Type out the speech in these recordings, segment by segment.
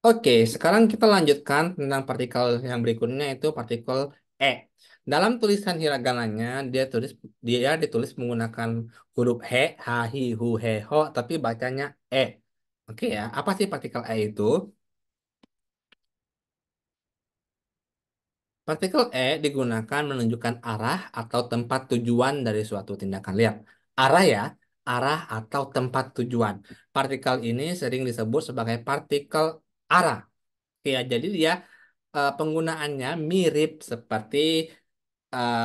Oke, sekarang kita lanjutkan tentang partikel yang berikutnya itu partikel E. Dalam tulisan hiragananya dia ditulis menggunakan huruf He, Ha, Hi, Hu, He, Ho, tapi bacanya E. Oke ya, apa sih partikel E itu? Partikel E digunakan menunjukkan arah atau tempat tujuan dari suatu tindakan. Lihat, arah ya, arah atau tempat tujuan. Partikel ini sering disebut sebagai partikel arah. Oke ya, jadi dia penggunaannya mirip seperti eh,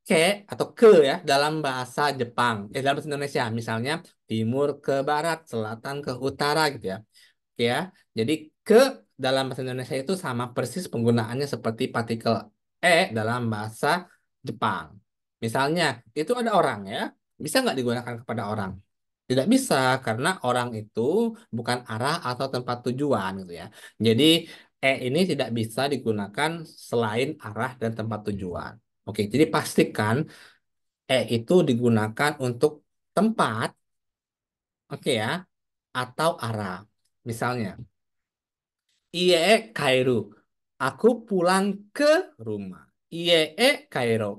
ke atau ke ya dalam bahasa Jepang, dalam bahasa Indonesia. Misalnya timur ke barat, selatan ke utara gitu ya. Oke ya. Jadi ke dalam bahasa Indonesia itu sama persis penggunaannya seperti partikel e dalam bahasa Jepang. Misalnya itu ada orang ya, bisa nggak digunakan kepada orang? Tidak bisa karena orang itu bukan arah atau tempat tujuan gitu ya. Jadi ini tidak bisa digunakan selain arah dan tempat tujuan. Oke, jadi pastikan itu digunakan untuk tempat, oke ya, atau arah. Misalnya, Ie Kairu. Aku pulang ke rumah. Ie Kairu.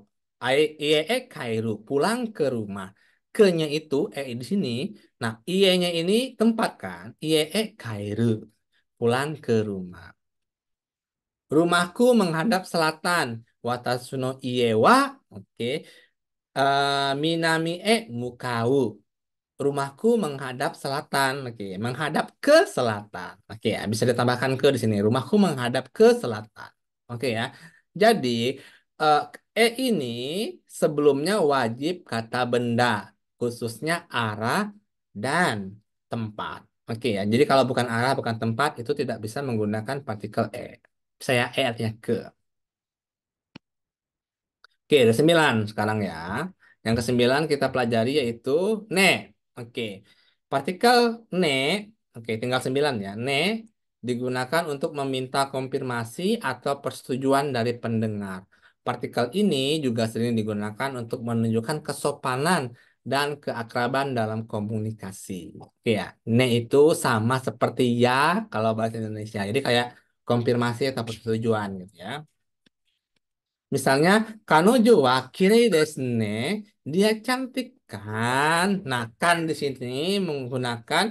Ie Kairu. Pulang ke rumah. Ke-nya itu di sini. Nah, Ie-nya ini tempat kan. Ie Kairu. Pulang ke rumah. Rumahku menghadap selatan. Watasu no ie wa. Oke. Minami mukau. Rumahku menghadap selatan. Oke, menghadap ke selatan. Oke, ya, bisa ditambahkan ke di sini. Rumahku menghadap ke selatan. Oke ya. Jadi eh, ini sebelumnya wajib kata benda, khususnya arah dan tempat. Oke ya. Jadi kalau bukan arah, bukan tempat itu tidak bisa menggunakan partikel e. Saya artinya ke. Oke, ada 9 sekarang ya. Yang kesembilan kita pelajari yaitu ne. Oke, partikel ne, oke tinggal 9 ya. Ne digunakan untuk meminta konfirmasi atau persetujuan dari pendengar. Partikel ini juga sering digunakan untuk menunjukkan kesopanan dan keakraban dalam komunikasi. Oke ya, ne itu sama seperti ya kalau bahasa Indonesia. Jadi kayak konfirmasi atau persetujuan gitu ya. Misalnya, kanojo wa kirei desu ne. Dia cantik kan? Nah, kan di sini menggunakan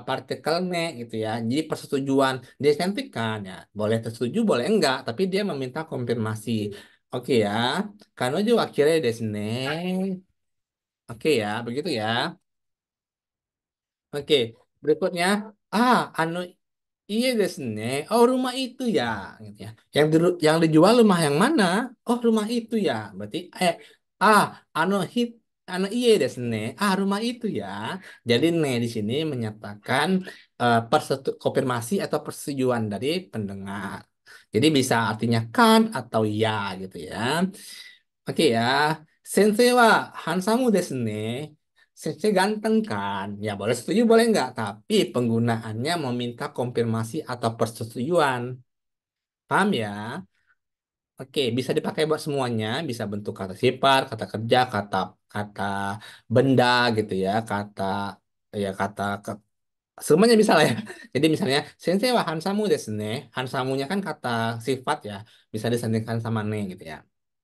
partikel ne gitu ya. Jadi persetujuan. Dia cantik kan? Ya, boleh tersetuju, boleh enggak. Tapi dia meminta konfirmasi. Oke ya. Kanojo wa kirei desu ne. Oke ya, begitu ya. Oke, berikutnya. Anu iya desu ne. Oh, rumah itu ya, gitu ya. Yang dijual rumah yang mana? Oh, rumah itu ya. Berarti ah anu hit iye desu ne. Rumah itu ya. Jadi ne di sini menyatakan konfirmasi atau persetujuan dari pendengar. Jadi bisa artinya kan atau ya gitu ya. Oke ya. Sensei wa handsome desu ne. Sensei ganteng kan? Ya boleh setuju boleh enggak. Tapi penggunaannya meminta konfirmasi atau persetujuan. Paham ya? Oke, bisa dipakai buat semuanya. Bisa bentuk kata sifat, kata kerja, kata kata benda gitu ya. Kata semuanya bisa lah ya. Jadi misalnya sensei wa hansamu desu ne. Hansamunya kan kata sifat ya. Bisa disandingkan sama ne gitu ya.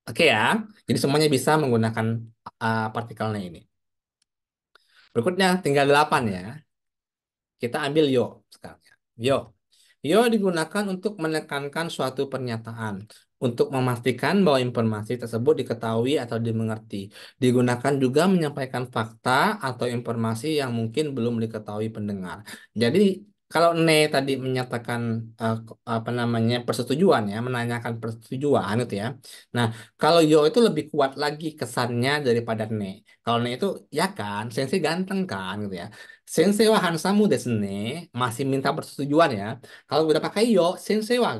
Oke ya. Jadi semuanya bisa menggunakan partikelnya ini. Berikutnya tinggal 8 ya. Kita ambil yo sekarang ya. Yo. Yo digunakan untuk menekankan suatu pernyataan, untuk memastikan bahwa informasi tersebut diketahui atau dimengerti. Digunakan juga menyampaikan fakta atau informasi yang mungkin belum diketahui pendengar. Jadi kalau ne tadi menyatakan apa namanya persetujuan ya, menanyakan persetujuan itu ya. Nah, kalau yo itu lebih kuat lagi kesannya daripada ne. Kalau ne itu ya kan, sensei ganteng kan gitu ya. Sensei wa handsome desu ne. Masih minta persetujuan ya. Kalau udah pakai yo, sensei wa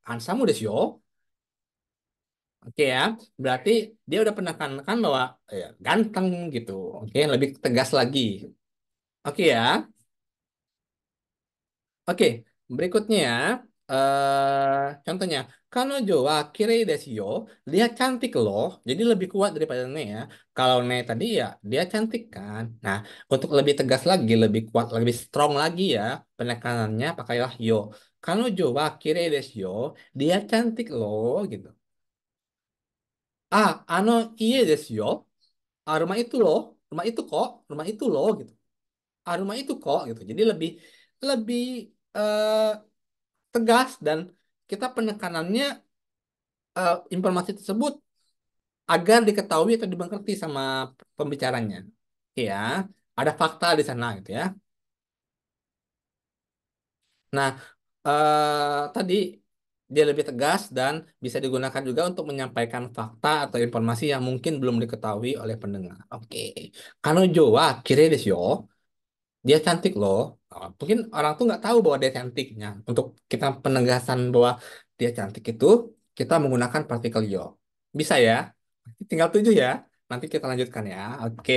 handsome desu yo. Oke ya. Berarti dia udah penekankan bahwa ganteng gitu. Oke, lebih tegas lagi. Oke ya. Oke, berikutnya ya. Contohnya. Kanojo wa kirei desu yo. Dia cantik loh. Jadi lebih kuat daripada ne ya. Kalau ne tadi ya dia cantik kan. Nah, untuk lebih tegas lagi, lebih kuat, lebih strong lagi ya penekanannya pakailah yo. Kanojo wa kirei desu yo. Dia cantik loh gitu. Iye desu yo. Rumah itu loh. Rumah itu kok. Rumah itu loh gitu. Rumah itu kok gitu. Jadi lebih lebih eh, tegas dan kita penekanannya informasi tersebut agar diketahui atau dimengerti sama pembicaranya. Ya, ada fakta di sana gitu ya. Nah, tadi dia lebih tegas dan bisa digunakan juga untuk menyampaikan fakta atau informasi yang mungkin belum diketahui oleh pendengar. Oke. Kanojo wa kirei desu yo. Dia cantik loh. Mungkin orang tuh nggak tahu bahwa dia cantiknya. Untuk kita penegasan bahwa dia cantik itu, kita menggunakan partikel yo. Bisa ya? Tinggal tujuh ya. Nanti kita lanjutkan ya. Oke.